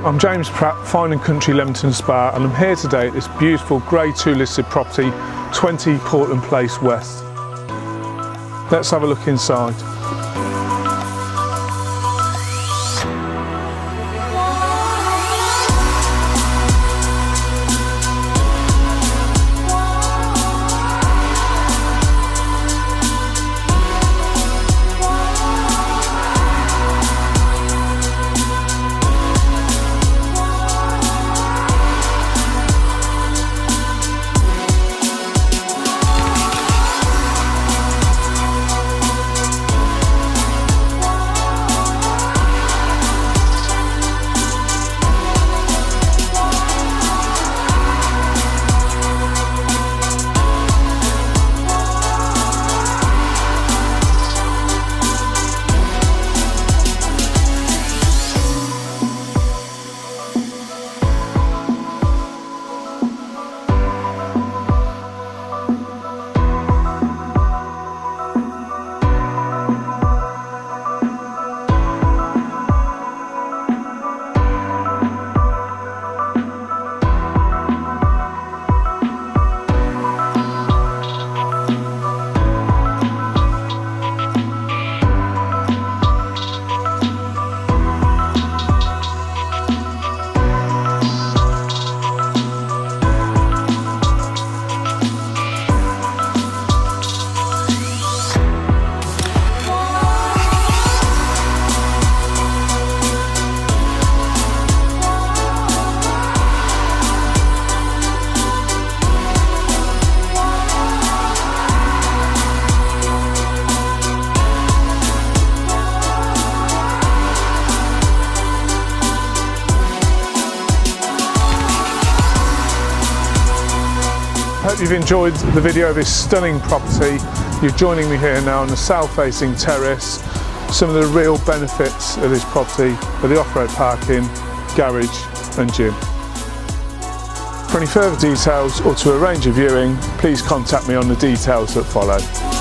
I'm James Pratt, Fine and Country Leamington Spa, and I'm here today at this beautiful Grade 2 listed property, 20 Portland Place West. Let's have a look inside. Hope you've enjoyed the video of this stunning property. You're joining me here now on the south-facing terrace. Some of the real benefits of this property are the off-road parking, garage and gym. For any further details or to arrange a viewing, please contact me on the details that follow.